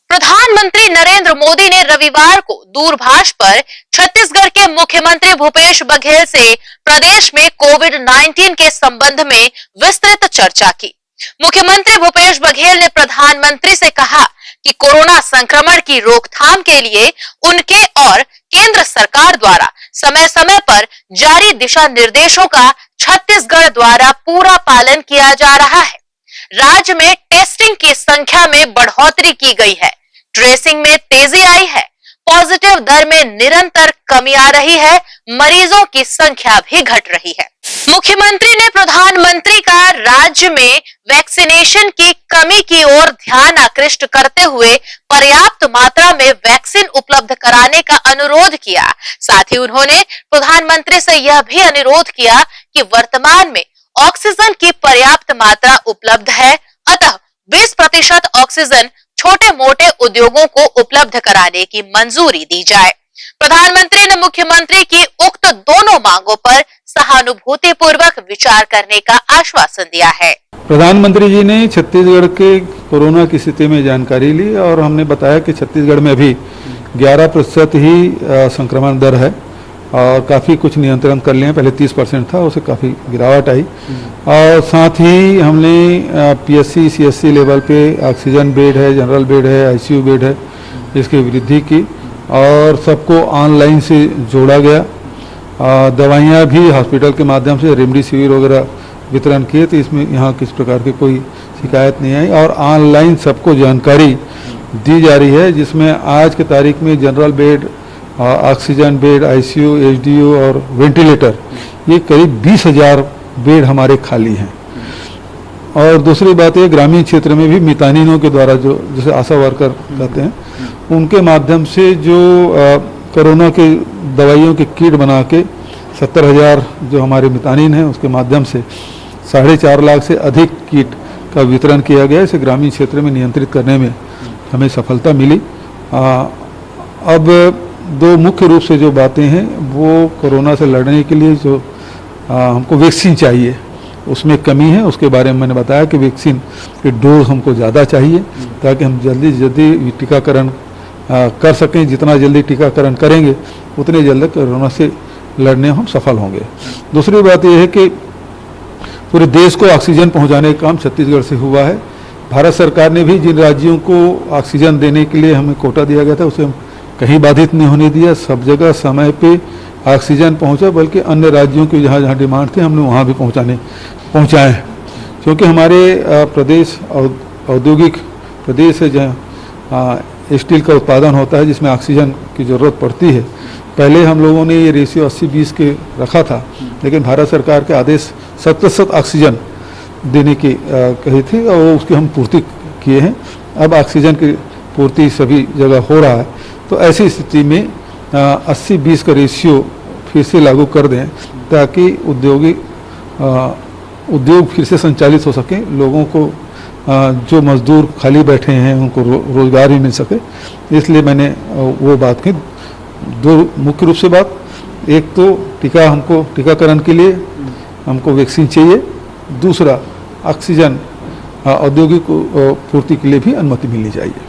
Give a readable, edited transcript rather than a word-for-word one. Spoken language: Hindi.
प्रधानमंत्री नरेंद्र मोदी ने रविवार को दूरभाष पर छत्तीसगढ़ के मुख्यमंत्री भूपेश बघेल से प्रदेश में कोविड-19 के संबंध में विस्तृत चर्चा की। मुख्यमंत्री भूपेश बघेल ने प्रधानमंत्री से कहा कि कोरोना संक्रमण की रोकथाम के लिए उनके और केंद्र सरकार द्वारा समय समय पर जारी दिशा निर्देशों का छत्तीसगढ़ द्वारा पूरा पालन किया जा रहा है। राज्य में टेस्टिंग की संख्या में बढ़ोतरी की गई है, ट्रेसिंग में तेजी आई है, पॉजिटिव दर में निरंतर कमी आ रही है, मरीजों की संख्या भी घट रही है। मुख्यमंत्री ने प्रधानमंत्री का राज्य में वैक्सीनेशन की कमी की ओर ध्यान आकृष्ट करते हुए पर्याप्त मात्रा में वैक्सीन उपलब्ध कराने का अनुरोध किया। साथ ही उन्होंने प्रधानमंत्री से यह भी अनुरोध किया कि वर्तमान में ऑक्सीजन की पर्याप्त मात्रा उपलब्ध है, अतः 20% ऑक्सीजन छोटे मोटे उद्योगों को उपलब्ध कराने की मंजूरी दी जाए। प्रधानमंत्री ने मुख्यमंत्री की उक्त दोनों मांगों पर सहानुभूति पूर्वक विचार करने का आश्वासन दिया है। प्रधानमंत्री जी ने छत्तीसगढ़ के कोरोना की स्थिति में जानकारी ली और हमने बताया कि छत्तीसगढ़ में अभी 11% ही संक्रमण दर है और काफ़ी कुछ नियंत्रण कर लिए। पहले 30% था, उसे काफ़ी गिरावट आई। और साथ ही हमने पीएससी सीएससी लेवल पे ऑक्सीजन बेड है, जनरल बेड है, आईसीयू बेड है, इसकी वृद्धि की और सबको ऑनलाइन से जोड़ा गया। दवाइयाँ भी हॉस्पिटल के माध्यम से रेमडेसिविर वगैरह वितरण किए, तो इसमें यहाँ किस प्रकार की कोई शिकायत नहीं आई और ऑनलाइन सबको जानकारी दी जा रही है, जिसमें आज की तारीख में general bed, oxygen bed, ICU, HDU और वेंटिलेटर, ये करीब 20,000 बेड हमारे खाली हैं। और दूसरी बात ये, ग्रामीण क्षेत्र में भी मितानिनों के द्वारा जो जैसे आशा वर्कर कहते हैं, उनके माध्यम से जो कोरोना के दवाइयों के किट बना के 70,000 जो हमारे मितानिन हैं उसके माध्यम से 4.5 लाख से अधिक किट का वितरण किया गया। इसे ग्रामीण क्षेत्र में नियंत्रित करने में हमें सफलता मिली। अब दो मुख्य रूप से जो बातें हैं वो कोरोना से लड़ने के लिए जो हमको वैक्सीन चाहिए, उसमें कमी है। उसके बारे में मैंने बताया कि वैक्सीन के डोज हमको ज़्यादा चाहिए ताकि हम जल्दी से जल्दी टीकाकरण कर सकें। जितना जल्दी टीकाकरण करेंगे उतने जल्दी कोरोना से लड़ने हम सफल होंगे। दूसरी बात यह है कि पूरे देश को ऑक्सीजन पहुंचाने का काम छत्तीसगढ़ से हुआ है। भारत सरकार ने भी जिन राज्यों को ऑक्सीजन देने के लिए हमें कोटा दिया गया था उसे हम कहीं बाधित नहीं होने दिया। सब जगह समय पे ऑक्सीजन पहुंचा, बल्कि अन्य राज्यों की जहाँ जहाँ डिमांड थी हमने वहाँ भी पहुँचाए हैं। क्योंकि हमारे प्रदेश औद्योगिक प्रदेश है जहाँ स्टील का उत्पादन होता है, जिसमें ऑक्सीजन की ज़रूरत पड़ती है। पहले हम लोगों ने ये रेशियो 80-20 के रखा था, लेकिन भारत सरकार के आदेश 70% ऑक्सीजन देने की कही थी और उसकी हम पूर्ति किए हैं। अब ऑक्सीजन की पूर्ति सभी जगह हो रहा है, तो ऐसी स्थिति में 80-20 का रेशियो फिर से लागू कर दें ताकि उद्योग फिर से संचालित हो सके, लोगों को जो मजदूर खाली बैठे हैं उनको रोजगार भी मिल सके। इसलिए मैंने वो बात की। दो मुख्य रूप से बात, एक तो टीकाकरण के लिए हमको वैक्सीन चाहिए, दूसरा ऑक्सीजन औद्योगिक पूर्ति के लिए भी अनुमति मिलनी चाहिए।